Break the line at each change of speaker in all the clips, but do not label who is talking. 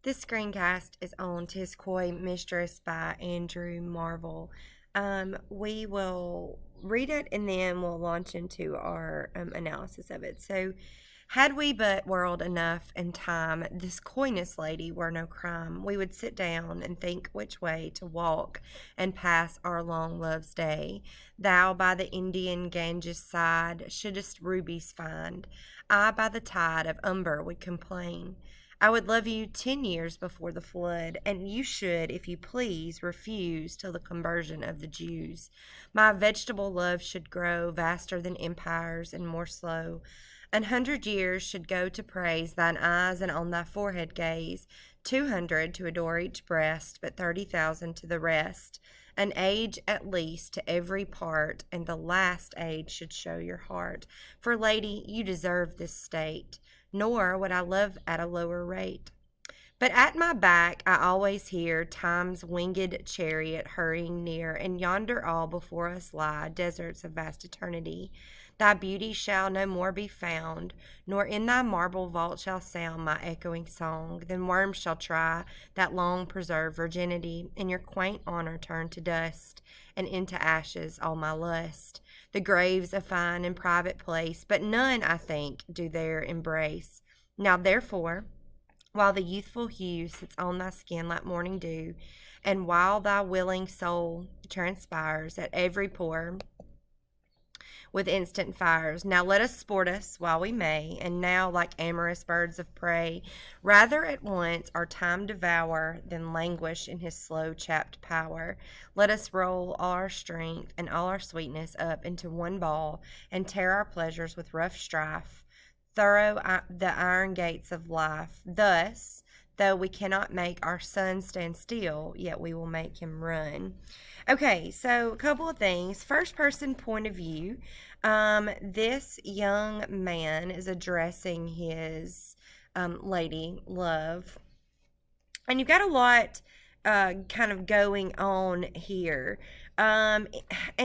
This screencast is on "'Tis Coy Mistress" by Andrew Marvel. We will read it and then we'll launch into our analysis of it. So, had we but whirled enough in time, this coyness lady were no crime. We would sit down and think which way to walk and pass our long love's day. Thou by the Indian Ganges side shouldst rubies find. I by the tide of Umber would complain. I would love you 10 years before the flood, and you should, if you please, refuse till the conversion of the Jews. My vegetable love should grow vaster than empires and more slow. 100 years should go to praise thine eyes and on thy forehead gaze, 200 to adore each breast, but 30,000 to the rest. An age at least to every part, and the last age should show your heart. For, lady, you deserve this state, nor would I love at a lower rate. But at my back I always hear Time's winged chariot hurrying near, and yonder all before us lie deserts of vast eternity. Thy beauty shall no more be found, nor in thy marble vault shall sound my echoing song. Then worms shall try that long preserved virginity, and your quaint honor turn to dust, and into ashes all my lust. The grave's a fine and private place, but none, I think, do there embrace. Now therefore, while the youthful hue sits on thy skin like morning dew, and while thy willing soul transpires at every pore with instant fires, now let us sport us while we may, and now, like amorous birds of prey, rather at once our time devour than languish in his slow chapped power. Let us roll all our strength and all our sweetness up into one ball, and tear our pleasures with rough strife thorough the iron gates of life. Thus, though we cannot make our sun stand still, yet we will make him run. Okay, so a couple of things. First person point of view. This young man is addressing his lady love. And you've got a lot kind of going on here. And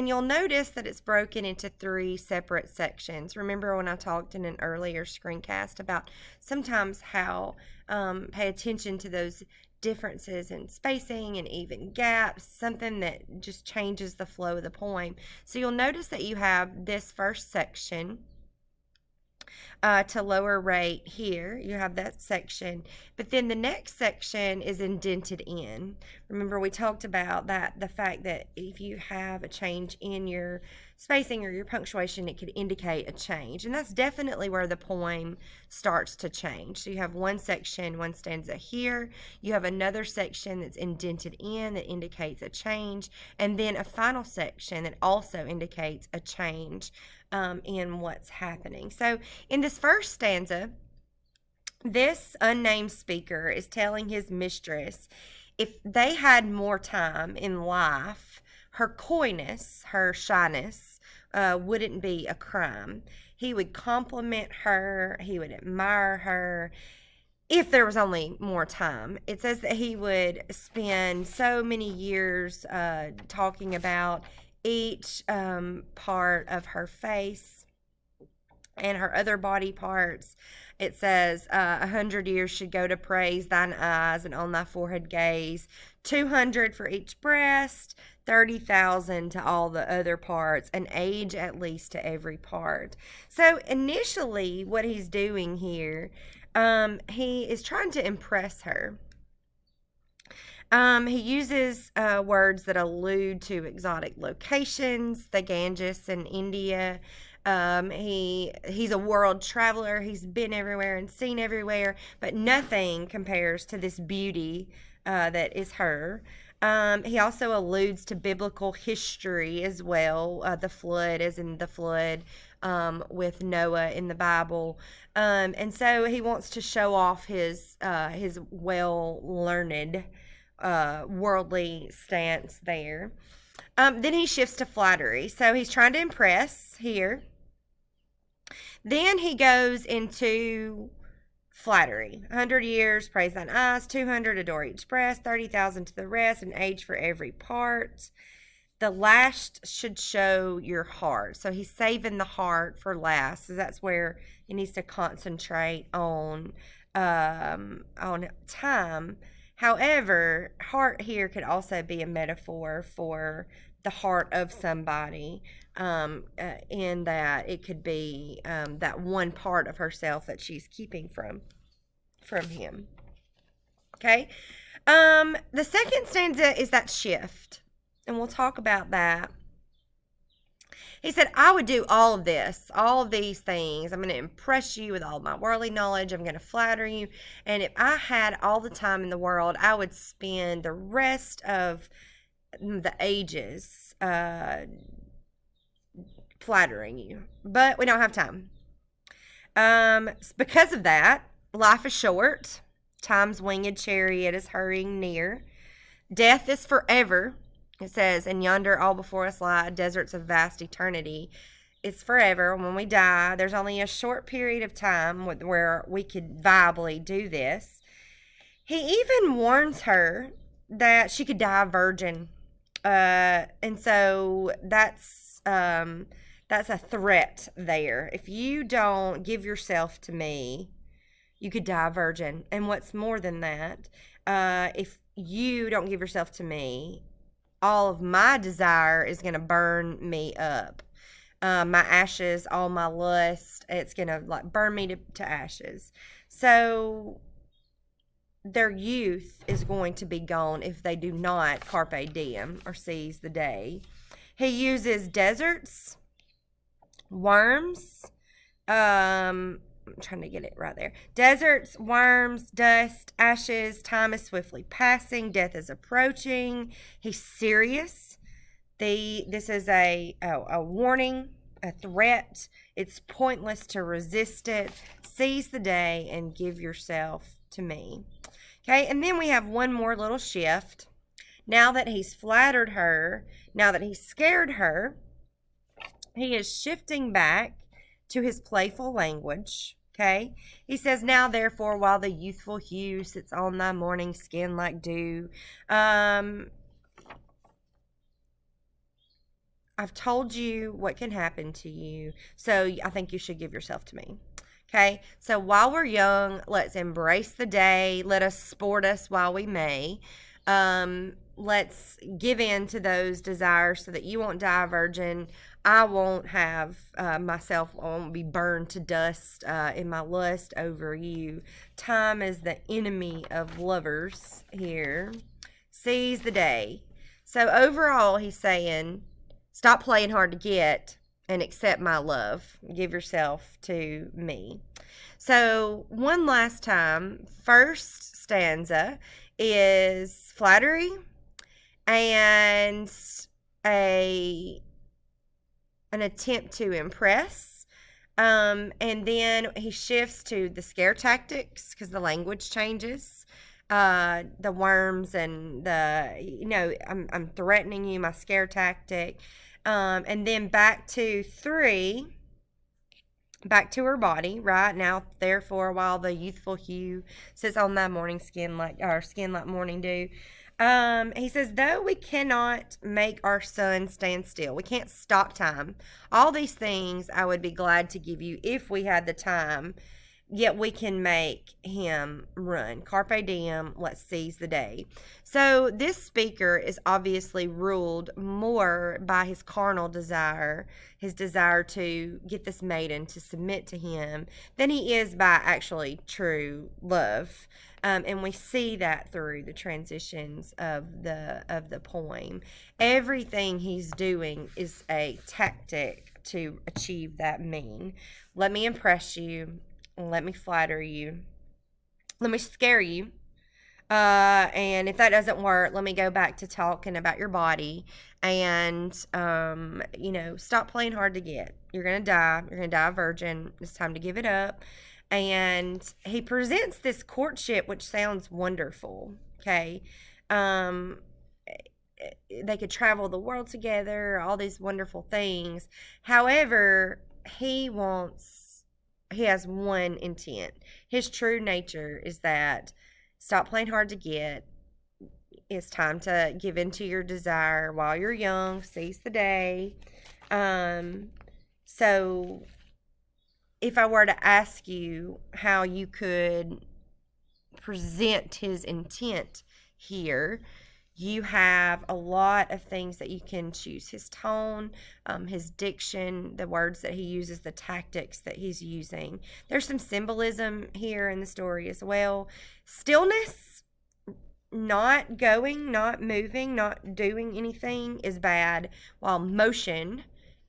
you'll notice that it's broken into 3 separate sections. Remember when I talked in an earlier screencast about sometimes how pay attention to those differences in spacing and even gaps, something that just changes the flow of the poem. So you'll notice that you have this first section to lower rate here. You have that section, but then the next section is indented in. Remember we talked about that, the fact that if you have a change in your spacing or your punctuation, it could indicate a change, and that's definitely where the poem starts to change. So you have one section, one stanza here, you have another section that's indented in that indicates a change, and then a final section that also indicates a change in what's happening. So in this first stanza, this unnamed speaker is telling his mistress if they had more time in life, her coyness, her shyness, wouldn't be a crime. He would compliment her, he would admire her if there was only more time. It says that he would spend so many years talking about each part of her face and her other body parts. It says 100 years should go to praise thine eyes and on thy forehead gaze, 200 for each breast, 30,000 to all the other parts, an age at least to every part. So initially what he's doing here, he is trying to impress her. He uses words that allude to exotic locations, the Ganges in India. He's a world traveler. He's been everywhere and seen everywhere, but nothing compares to this beauty that is her. He also alludes to biblical history as well, the flood, as in the flood with Noah in the Bible. And so he wants to show off his well-learned worldly stance there. Then he shifts to flattery. So he's trying to impress here. Then he goes into flattery. 100 years, praise thine eyes. 200, adore each breast. 30,000 to the rest, an age for every part. The last should show your heart. So he's saving the heart for last. So that's where he needs to concentrate on on time. However, heart here could also be a metaphor for the heart of somebody, in that it could be that one part of herself that she's keeping from him. Okay. The second stanza is that shift, and we'll talk about that. He said, I would do all of this, all of these things. I'm going to impress you with all my worldly knowledge. I'm going to flatter you. And if I had all the time in the world, I would spend the rest of the ages flattering you. But we don't have time. Because of that, life is short. Time's winged chariot is hurrying near. Death is forever. It says, and yonder all before us lie deserts of vast eternity. It's forever. When we die, there's only a short period of time where we could viably do this. He even warns her that she could die a virgin. And so that's a threat there. If you don't give yourself to me, you could die a virgin. And what's more than that, if you don't give yourself to me, all of my desire is going to burn me up. My ashes, all my lust, it's going to like burn me to ashes. So their youth is going to be gone if they do not carpe diem or seize the day. He uses deserts, worms, I'm trying to get it right there. Deserts, worms, dust, ashes. Time is swiftly passing. Death is approaching. He's serious. This is a warning, a threat. It's pointless to resist it. Seize the day and give yourself to me. Okay, and then we have one more little shift. Now that he's flattered her, now that he's scared her, he is shifting back to his playful language. Okay, he says, now therefore, while the youthful hue sits on thy morning skin like dew, I've told you what can happen to you, so I think you should give yourself to me. Okay, so while we're young, let's embrace the day. Let us sport us while we may. Let's give in to those desires so that you won't die a virgin. I won't have I won't be burned to dust in my lust over you. Time is the enemy of lovers here. Seize the day. So overall, he's saying, stop playing hard to get and accept my love. Give yourself to me. So one last time, first stanza is flattery and an attempt to impress. And then he shifts to the scare tactics because the language changes. The worms and I'm threatening you, my scare tactic. And then back to 3, back to her body, right? Now, therefore, while the youthful hue sits on thy morning skin like morning dew. He says, though we cannot make our sun stand still, we can't stop time. All these things I would be glad to give you if we had the time, yet we can make him run. Carpe diem, let's seize the day. So this speaker is obviously ruled more by his carnal desire, his desire to get this maiden to submit to him, than he is by actually true love. And we see that through the transitions of the poem. Everything he's doing is a tactic to achieve that mean. Let me impress you. Let me flatter you. Let me scare you. And if that doesn't work, let me go back to talking about your body. And, stop playing hard to get. You're going to die. You're going to die a virgin. It's time to give it up. And he presents this courtship, which sounds wonderful. Okay. They could travel the world together, all these wonderful things. However, he has one intent. His true nature is that stop playing hard to get. It's time to give in to your desire while you're young. Seize the day. So if I were to ask you how you could present his intent here. You have a lot of things that you can choose. His tone, his diction, the words that he uses, the tactics that he's using. There's some symbolism here in the story as well. Stillness, not going, not moving, not doing anything is bad, while motion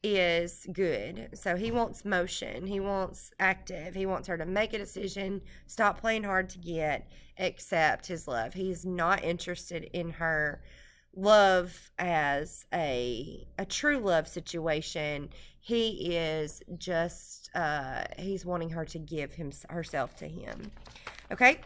is good. So he wants motion. He wants active. He wants her to make a decision, stop playing hard to get, accept his love. He's not interested in her love as a true love situation. He is just he's wanting her to give herself to him. Okay?